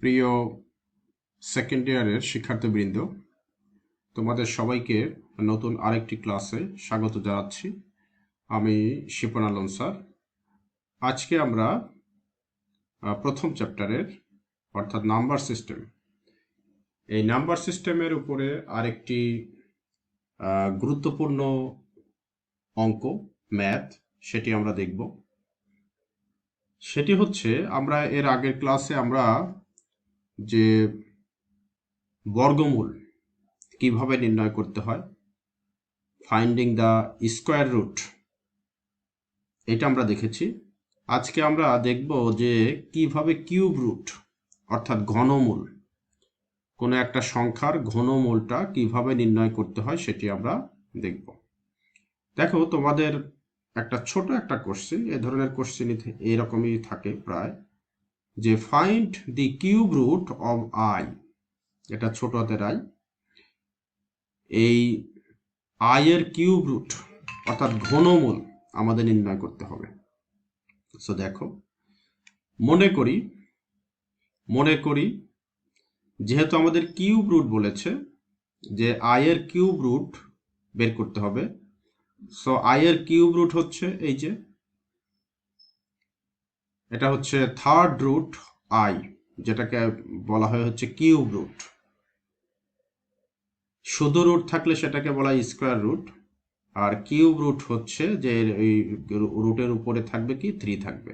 প্রিয় সেকেন্ড ইয়ারের শিক্ষার্থীবৃন্দ, তোমাদের সবাইকে নতুন আরেকটি ক্লাসে স্বাগত জানাচ্ছি। আমি শিপন আলম স্যার। আজকে আমরা প্রথম চ্যাপ্টারের অর্থাৎ নাম্বার সিস্টেম, এই নাম্বার সিস্টেমের উপরে আরেকটি গুরুত্বপূর্ণ অঙ্ক ম্যাথ সেটি আমরা দেখব। সেটি হচ্ছে, আমরা এর আগের ক্লাসে আমরা যে বর্গমূল কিভাবে নির্ণয় করতে হয়, ফাইন্ডিং দ্য স্কোয়ার রুট, এটা আমরা দেখেছি। আজকে আমরা দেখব যে কিভাবে কিউব রুট অর্থাৎ ঘনমূল, কোনো একটা সংখ্যার ঘনমূলটা কিভাবে নির্ণয় করতে হয় সেটি আমরা দেখব। দেখো, তোমাদের একটা ছোট একটা কোশ্চেন, এ ধরনের কোশ্চেন এরকমই থাকে প্রায়, যে find the cube root of i, এটা ছোট হাতের আই, এই আয়ের কিউব রুট অর্থাৎ ঘনমূল আমাদের নির্ণয় করতে হবে। সো দেখো, মনে করি যেহেতু আমাদের কিউব রুট বলেছে যে আয়ের কিউব রুট বের করতে হবে। সো আয়ের কিউব রুট হচ্ছে এই যে, এটা হচ্ছে থার্ড রুট আই, যেটাকে বলা হয় হচ্ছে কিউব রুট। শুধু রুট থাকলে সেটাকে বলা হয় স্কোয়ার রুট, আর কিউব রুট হচ্ছে যে এই রুটের উপরে থাকবে কি 3 থাকবে।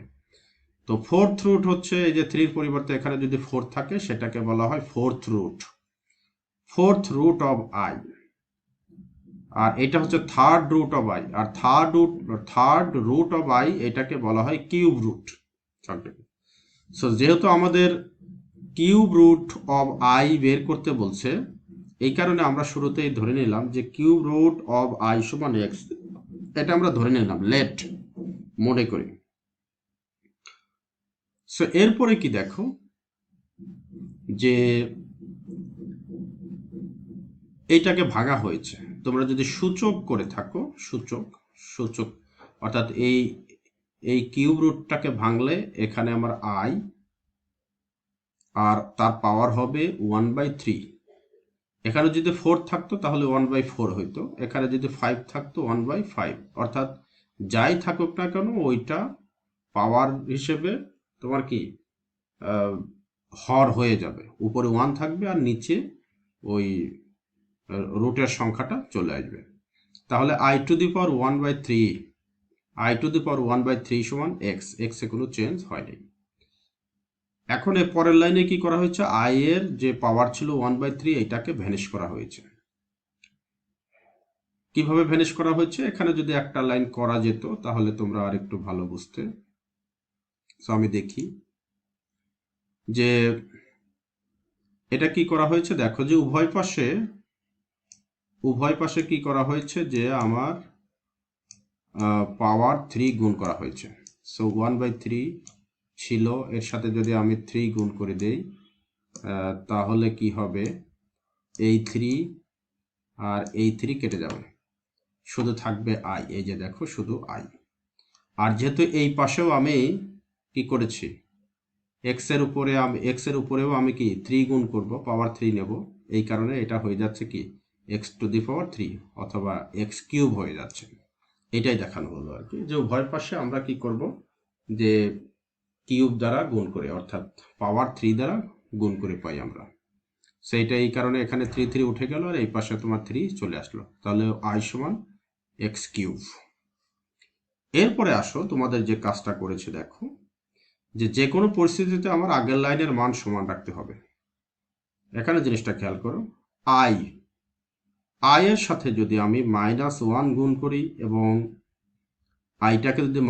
তো ফোর্থ রুট হচ্ছে এই যে 3-র পরিবর্তে এখানে যদি 4 থাকে সেটাকে বলা হয় ফোর্থ রুট অফ আই। আর এটা হচ্ছে থার্ড রুট অফ আই, আর থার্ড রুট অফ আই এটাকে বলা হয় কিউব রুট। সো যেহেতু আমাদের কিউব রুট অফ আই বের করতে বলছে, এই কারণে আমরা শুরুতেই ধরে নিলাম যে কিউব রুট অফ আই সমান এক্স, এটা আমরা ধরে নিলাম লেট, মনে করি। সো এরপরে কি দেখো, যে এইটাকে ভাঙা হয়েছে। তোমরা যদি সূচক করে থাকো, সূচক অর্থাৎ এই কিউব রুটটাকে ভাঙলে এখানে আমার আই, আর তার পাওয়ার হবে 1/3। এখানে যদি 4 থাকতো তাহলে 1/4 হইতো, এখানে যদি 5 থাকতো 1/5। অর্থাৎ যাই থাকুক না কেন ওইটা পাওয়ার হিসেবে তোমার কি হর হয়ে যাবে, উপরে 1 থাকবে আর নিচে ওই রুটের সংখ্যাটা চলে আসবে। তাহলে i টু দি পাওয়ার 1/3 সমান এক্স এ কোনো চেঞ্জ হয়নি। এখন এর পরের লাইনে কি করা হয়েছে, i এর যে পাওয়ার ছিল 1/3 এটাকে ভ্যানিশ করা হয়েছে। কিভাবে ভ্যানিশ করা হয়েছে, এখানে যদি একটা লাইন করা যেত তাহলে তোমরা আর একটু ভালো বুঝতে। সো আমি দেখি যে এটা কি করা হয়েছে। দেখো যে উভয় পাশে কি করা হয়েছে, যে আমার পাওয়ার 3 গুণ করা হয়েছে। সো 1/3 ছিল, এর সাথে যদি আমি 3 গুণ করে দেই তাহলে কি হবে, এই 3 আর এই 3 কেটে যাবে, শুধু থাকবে আই। এই যে দেখো, শুধু আই। আর যেহেতু এই পাশেও আমি কি করেছি, এক্স এর উপরেও আমি কি 3 গুণ করব, পাওয়ার 3 নেব, এই কারণে এটা হয়ে যাচ্ছে কি এক্স টু দি পাওয়ার 3 অথবা এক্স কিউব হয়ে যাচ্ছে। এটাই দেখানো হলো আর কি, যে উভয় পাশে আমরা কি করব, যে কিউব দ্বারা গুণ করে অর্থাৎ পাওয়ার 3 দ্বারা গুণ করে পাই আমরা। সেইটা এই কারণে এখানে 3 উঠে গেল, আর এই পাশে তোমার 3 চলে আসলো, তাহলে আই সমান এক্স কিউব। এরপরে আসো, তোমাদের যে কাজটা করেছে দেখো, যে কোনো পরিস্থিতিতে আমার আগের লাইনের মান সমান রাখতে হবে। এখানে জিনিসটা খেয়াল করো, আই এর সাথে যদি আমি -1 গুণ করি এবং আইটাকে যদি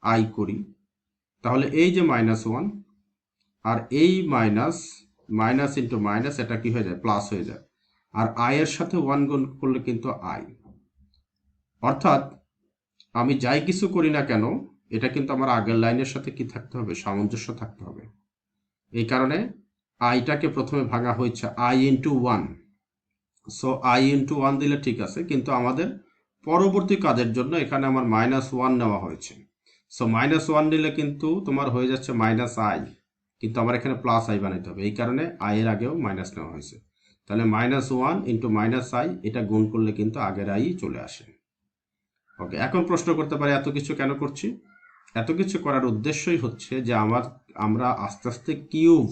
-i করি, তাহলে এই যে -1 আর এই মাইনাস ইন্টু মাইনাস, এটা কি হয়ে যায়, প্লাস হয়ে যায়। আর আই এর সাথে 1 গুণ করলে কিন্তু আই, অর্থাৎ আমি যাই কিছু করি না কেন এটা কিন্তু আমার আগের লাইনের সাথে কি থাকতে হবে, সামঞ্জস্য থাকতে হবে। এই কারণে আইটাকে প্রথমে ভাঙা হয়েছে I into 1। So I into 1 দিলে ঠিক আছে, কিন্তু আমাদের পরবর্তী কাজের জন্য এখানে আমার -1 নেওয়া হয়েছে। সো -1 নিলে কিন্তু তোমার হয়ে যাচ্ছে -i, কিন্তু আমার এখানে প্লাস আই বানাইতে হবে, এই কারণে আই এর আগেও মাইনাস নেওয়া হয়েছে। তাহলে -1 ইন্টু -i, এটা গুণ করলে কিন্তু আগের আই চলে আসে। ওকে, এখন প্রশ্ন করতে পারে এত কিছু কেন করছি? এত কিছু করার উদ্দেশ্যই হচ্ছে যে আমরা আস্তে আস্তে কিউব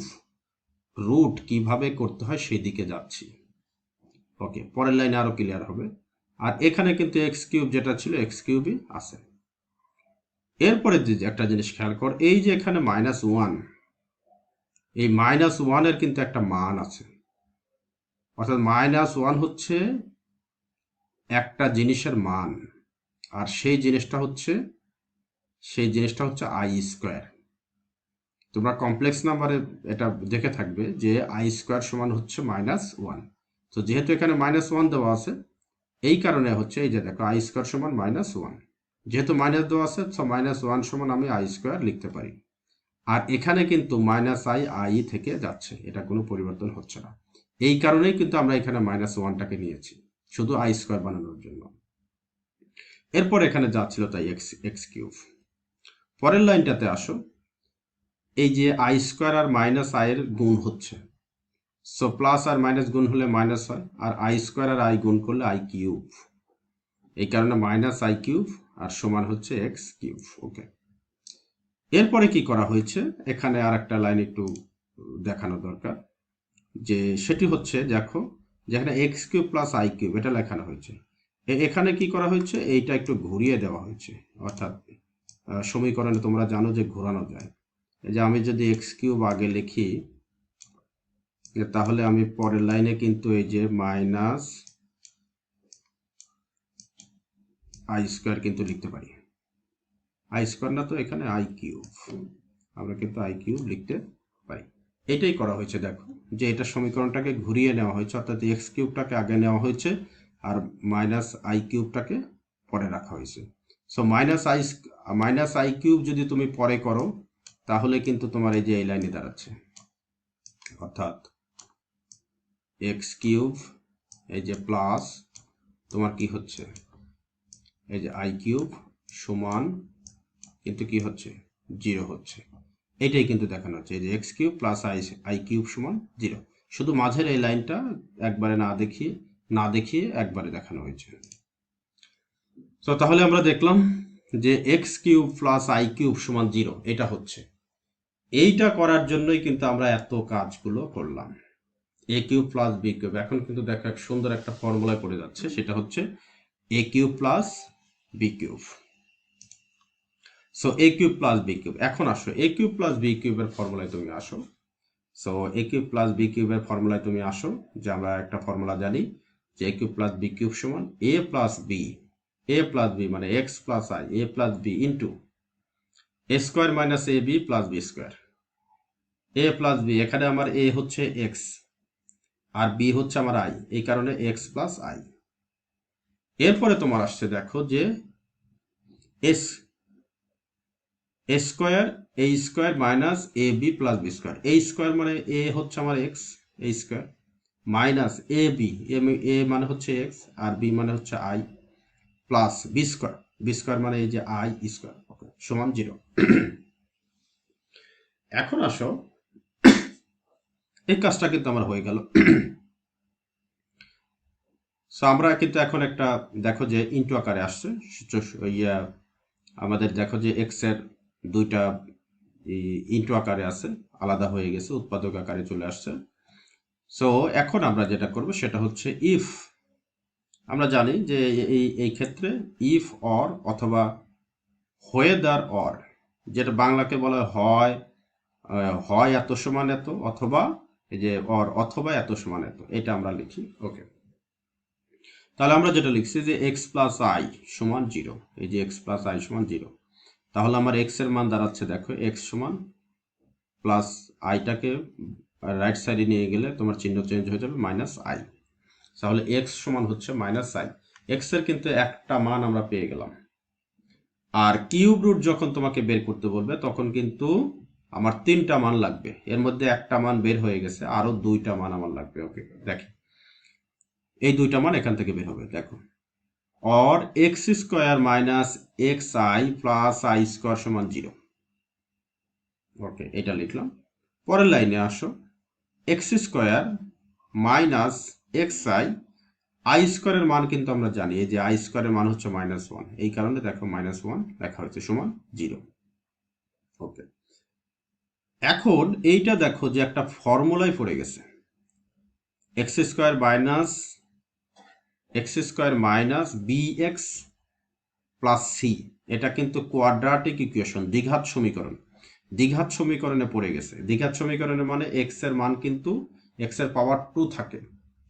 রুট কিভাবে করতে হয় সেই দিকে যাচ্ছি। ওকে, পরের লাইনে আরো ক্লিয়ার হবে। আর এখানে কিন্তু এক্স কিউব যেটা ছিল এক্স কিউবই আছে। এরপরে যে একটা জিনিস খেয়াল কর, এই যে এখানে -1, এই -1 এর কিন্তু একটা মান আছে, অর্থাৎ -1 হচ্ছে একটা জিনিসের মান, আর সেই জিনিসটা হচ্ছে আই স্কোয়ার। তোমরা কমপ্লেক্স নাম্বারে এটা দেখে থাকবে যে আই স্কোয়ার সমান হচ্ছে -1। তো যেহেতু এখানে -1 দেওয়া আছে, এই কারণে হচ্ছে এই যে দেখো আই স্কোয়ার সমান -1, যেহেতু মাইনাস দেওয়া আছে তো -1 সমান আমি আই স্কোয়ার লিখতে পারি। আর এখানে কিন্তু আই থেকে যাচ্ছে, এটা কোনো পরিবর্তন হচ্ছে না। এই কারণেই কিন্তু আমরা এখানে -1টাকে নিয়েছি শুধু আই স্কোয়ার বানানোর জন্য। এরপর এখানে যাচ্ছিল তাই এক্স কিউব। পরের লাইনটাতে আসো, এই যে আই স্কোয়ার আর আই এর গুণ হচ্ছে, সো প্লাস আর মাইনাস গুণ হলে মাইনাস হয়, আর আই স্কোয়ার আর আই গুণ করলে আই কিউব, এই কারণে আই কিউব আর সমান হচ্ছে এক্স কিউব। ওকে, এরপরে কি করা হয়েছে এখানে আর একটা লাইন একটু দেখানো দরকার, যে সেটি হচ্ছে দেখো যেখানে x cube plus I cube এটা লেখানো হয়েছে, এখানে কি করা হয়েছে, এইটা একটু ঘুরিয়ে দেওয়া হয়েছে। অর্থাৎ সমীকরণে তোমরা জানো যে ঘোরানো যায়। এই যে আমি যদি এক্স কিউব আগে লিখি, তাহলে আমি পরের লাইনে কিন্তু এই যে মাইনাস আই স্কোয়ার কিন্তু লিখতে পারি। আই স্কোয়ার না তো, এখানে আই কিউব, আমরা কিন্তু আই কিউব লিখতে পারি। এটাই করা হয়েছে, দেখো যে এটা সমীকরণটাকে ঘুরিয়ে নেওয়া হয়েছে, অর্থাৎ এক্স কিউবটাকে আগে নেওয়া হয়েছে আর আই কিউবটাকে পরে রাখা হয়েছে। সো আই কিউব যদি তুমি পরে করো তাহলে কিন্তু তোমার এই যে এই লাইনে দাঁড়াচ্ছে, অর্থাৎ এক্স কিউব এই যে প্লাস তোমার কি হচ্ছে এই যে আই কিউব সমান কিন্তু কি হচ্ছে 0 হচ্ছে। এটাই কিন্তু দেখানো হচ্ছে, এই যে x cube plus I cube সমান 0। শুধু মাঝের এই লাইনটা একবারে না দেখিয়ে একবারে দেখানো হয়েছে। তো তাহলে আমরা দেখলাম যে x cube plus I cube সমান 0 এটা হচ্ছে। এইটা করার জন্যই কিন্তু আমরা এত কাজগুলো করলাম। এ কিউব প্লাস বি কিউব, এখন কিন্তু দেখো এক সুন্দর একটা ফর্মুলায় পড়ে যাচ্ছে, সেটা হচ্ছে A cube plus B cube. So A cube plus B cube, এখন আসো এ কিউব প্লাস বি কিউবের ফর্মুলায় তুমি আসো। So A cube plus B কিউবের ফর্মুলায় তুমি আসো, যে আমরা একটা ফর্মুলা জানি যে a cube plus B cube সমান এ প্লাস বি মানে x plus i, a plus b into a square minus a b plus b square. A plus b, এখানে আমার এ হচ্ছে এক্স আর বি হচ্ছে আমার আই, এই কারণে এক্স প্লাস আই। এরপরে তোমার আসছে দেখো যে S square minus a b plus b square, এই স্কোয়ার মানে এ হচ্ছে আমার এক্স, এই স্কোয়ার মাইনাস এ বি, এ মানে হচ্ছে এক্স আর বি মানে হচ্ছে আই প্লাস বি স্কোয়ার মানে এই যে আই স্কোয়ার সমান 0। এখন আসো, এই কাজটা কিন্তু আমার হয়ে গেল। সো আমরা কিন্তু এখন একটা দেখো যে ইন্টু আকারে আসছে, আমাদের দেখো যে এক্স এর দুইটা ইন্টু আকারে আছে, আলাদা হয়ে গেছে, উৎপাদক আকারে চলে আসছে। সো এখন আমরা যেটা করব সেটা হচ্ছে ইফ, আমরা জানি যে এই ক্ষেত্রে ইফ অর অথবা হোয়েদার অর, যেটা বাংলাকে বলা হয় এত সমান এত, অথবা এই যে অর অথবা এত সমান এত, এটা আমরা লিখি। ওকে, তাহলে আমরা যেটা লিখছি যে এক্স প্লাস আই সমান 0, এই যে এক্স প্লাস আই সমান 0, তাহলে আমার এক্স এর মান দাঁড়াচ্ছে দেখো এক্স সমান প্লাস আইটাকে রাইট সাইডে নিয়ে গেলে তোমার চিহ্ন চেঞ্জ হয়ে যাবে মাইনাস আই, তাহলে এক্স সমান হচ্ছে মাইনাস আই। এক্স এর কিন্তু একটা মান আমরা পেয়ে গেলাম, আর কিউব রুট যখন তোমাকে বের করতে বলবে তখন কিন্তু আমার 3টা মান লাগবে, এর মধ্যে একটা মান বের হয়ে গেছে, আরো 2টা মান আমার লাগবে। ওকে, দেখি এই 2টা মান এখান থেকে বের হবে, দেখো or x square minus x I plus I square সমান 0। ওকে, এটা লিখলাম। পরের লাইনে আসো, x square minus x I স্কোয়ারের মান কিন্তু আমরা জানি, এই যে আই স্কোয়ারের মান হচ্ছে -1, এই কারণে দেখো -1 লেখা হয়েছে সমান 0। ওকে, এখন এইটা দেখো যে একটা ফর্মুলায় পড়ে গেছে, x square minus b x plus c, এটা কিন্তু কোয়াড্রাটিক ইকুয়েশন, দ্বিঘাত সমীকরণ। দ্বিঘাত সমীকরণে পড়ে গেছে। দ্বিঘাত সমীকরণের মানে এক্স এর মান কিন্তু এক্স এর পাওয়ার 2 থাকে,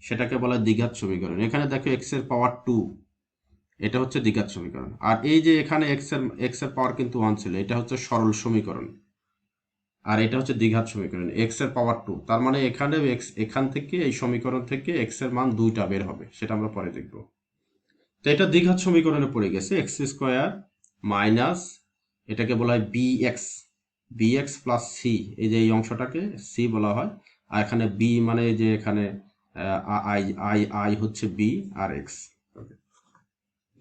সেটাকে বলে দ্বিঘাত সমীকরণ। এখানে দেখো এক্স এর পাওয়ার 2, এটা হচ্ছে দ্বিঘাত সমীকরণ। আর এই যে এখানে এক্স এর পাওয়ার কিন্তু 1 ছিল, এটা হচ্ছে সরল সমীকরণ। আর এটা হচ্ছে দ্বিঘাত সমীকরণ, এক্স এর পাওয়ার 2, তার মানে এখানে এখান থেকে এই সমীকরণ থেকে এক্স এর মান 2টা বের হবে, সেটা আমরা পরে দেখব। তো এটা দ্বিঘাত সমীকরণে পড়ে গেছে, এক্স স্কোয়ার মাইনাস, এটাকে বলা হয় বি এক্স প্লাস সি, এই যে এই অংশটাকে সি বলা হয়। আর এখানে বি মানে যে এখানে আই আই আই হচ্ছে বি আর এক্স।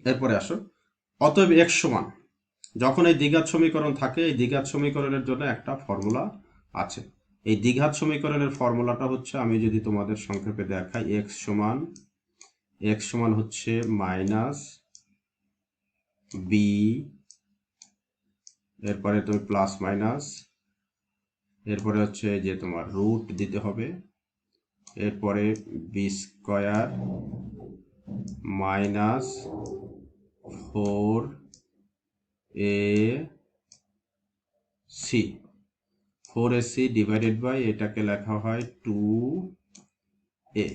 এরপরে আসো, অতএব এক্স সমান, যখন এই দ্বিঘাত সমীকরণ থাকে, এই দ্বিঘাত সমীকরণের জন্য একটা ফর্মুলা আছে। এই দ্বিঘাত সমীকরণের ফর্মুলাটা হচ্ছে, আমি যদি তোমাদের সংক্ষেপে দেখাই, এক্স সমান হচ্ছে মাইনাস বি, এরপরে তুমি প্লাস মাইনাস, এরপরে হচ্ছে যে তোমার রুট দিতে হবে, এরপরে b square minus 4ac divided by, এটাকে লেখা হয় 2a।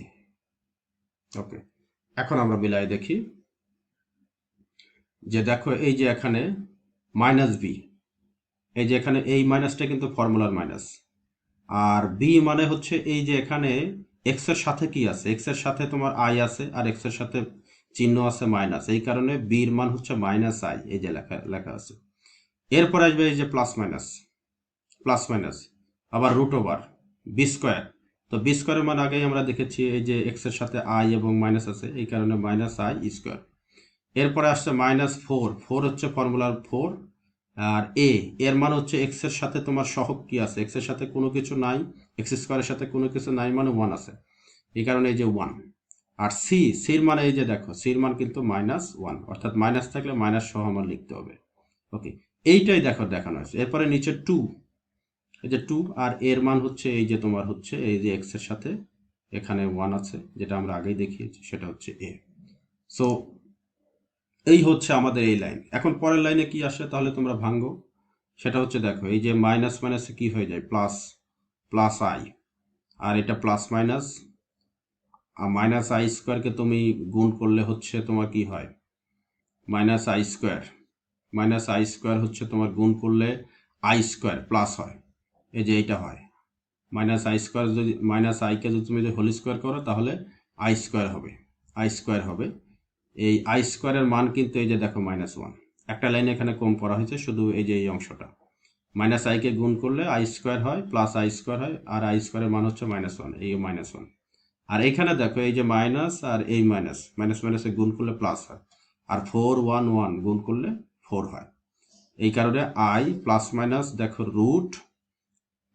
ওকে, এখন আমরা মিলাই দেখি, যে দেখো এই যে এখানে মাইনাস বি, এই যে এখানে এই মাইনাসটা কিন্তু ফর্মুলার মাইনাস, আর বি মানে হচ্ছে এই যে এখানে এক্স এর সাথে কি আছে, এক্স এর সাথে তোমার আই আছে, আর এক্স এর সাথে চিহ্ন আছে মাইনাস, এই কারণে বির মান হচ্ছে -i, এই যে লেখা আছে। এরপর আসবে এই যে প্লাস মাইনাস, আবার রুট ওভার বি স্কোয়ার। তো বি স্কোয়ারের মান আগেই আমরা দেখেছি, এই যে এক্স এর সাথে আই এবং মাইনাস আছে, এই কারণে -i স্কোয়ার। এরপরে আসছে -4 হচ্ছে ফর্মুলার 4, আর এর মান হচ্ছে এক্স এর সাথে তোমার সহগ কি আছে, এক্স এর সাথে কোনো কিছু নাই, এক্স স্কোয়ারের সাথে কোনো কিছু নাই, মানে 1 আছে, এই কারণে এই যে 1। আর সির মানে এই যে দেখো, সির মান কিন্তু -1, অর্থাৎ মাইনাস থাকলে মাইনাস সহ মান লিখতে হবে। ওকে, এইটাই দেখো দেখানো হয়েছে। এরপরে নিচে 2, এই যে 2, আর এর মান হচ্ছে এই যে তোমার হচ্ছে এই যে এক্স এর সাথে এখানে 1 আছে, যেটা আমরা আগেই দেখিয়েছি, সেটা হচ্ছে এ। সো এই হচ্ছে আমাদের এই লাইন। এখন পরের লাইনে কি আসে তাহলে তোমরা ভাঙ্গো, সেটা হচ্ছে দেখো, এই যে মাইনাস মাইনাসে কি হয়ে যায়, প্লাস আই, আর এটা প্লাস মাইনাস, আর -i স্কোয়ারকে তুমি গুণ করলে হচ্ছে তোমার কি হয়, -i স্কোয়ার হচ্ছে তোমার গুণ করলে আই স্কোয়ার প্লাস হয়, এই যে এইটা হয় -i স্কোয়ার, যদি -i কে যদি তুমি হোল স্কোয়ার করো তাহলে আই স্কোয়ার হবে। এই আই স্কোয়ারের মান কিন্তু এই যে দেখো -1, একটা লাইন এখানে কম করা হয়েছে, শুধু এই যে এই অংশটা, -i কে গুণ করলে আই স্কোয়ার হয়, প্লাস আই স্কোয়ার হয়, আর আই স্কোয়ারের মান হচ্ছে -1, এই -1। আর এইখানে দেখো এই যে মাইনাস আর এই মাইনাসে গুণ করলে প্লাস হয়, আর 4 1 1 গুণ করলে 4 হয়, এই কারণে আই প্লাস মাইনাস দেখো রুট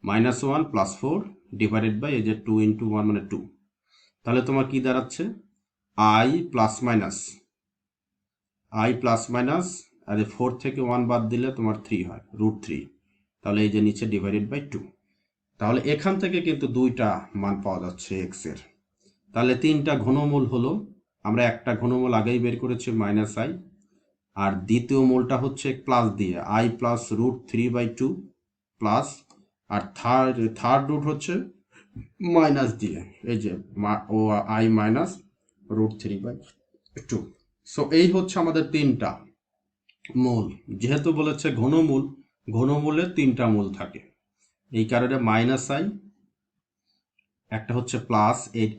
-1 প্লাস 4 ডিভাইডেড বাই এই যে 2 × 1 মানে 2। তাহলে তোমার কি দাঁড়াচ্ছে, আই প্লাস মাইনাস, আর 4 থেকে 1 বাদ দিলে তোমার 3 হয়, √3। তাহলে এই যে নিচে ডিভাইডেড বাই 2। তাহলে এখান থেকে কিন্তু 2টা মান পাওয়া যাচ্ছে এক্স এর। তাহলে 3টা ঘনমূল হলো, আমরা একটা ঘনমূল আগেই বের করেছি -i, আর দ্বিতীয় মূলটা হচ্ছে প্লাস দিয়ে i প্লাস √3/2 প্লাস, আর থার্ড রুট হচ্ছে মাইনাস দিয়ে এই যে i মাইনাস √3/2। সো এই হচ্ছে আমাদের 3টা মূল। যেহেতু বলেছে ঘনমূলে 3টা মূল থাকে, এই কারণে -i, একটা হচ্ছে প্লাস,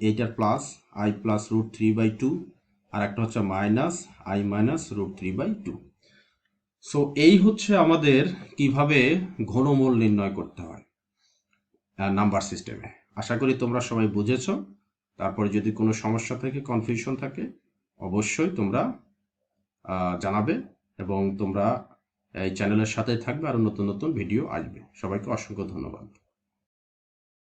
এইটার প্লাস i প্লাস √3/2, আর একটা হচ্ছে i মাইনাস √3/2। সো এই হচ্ছে আমাদের কিভাবে ঘনমূল নির্ণয় করতে হয় নাম্বার সিস্টেমে। আশা করি তোমরা সবাই বুঝেছো। তারপরে যদি কোনো সমস্যা থাকে, কনফিউশন থাকে, অবশ্যই তোমরা জানাবে, এবং তোমরা এই চ্যানেলের সাথে থাকবে, আরও নতুন নতুন ভিডিও আসবে। সবাইকে অসংখ্য ধন্যবাদ।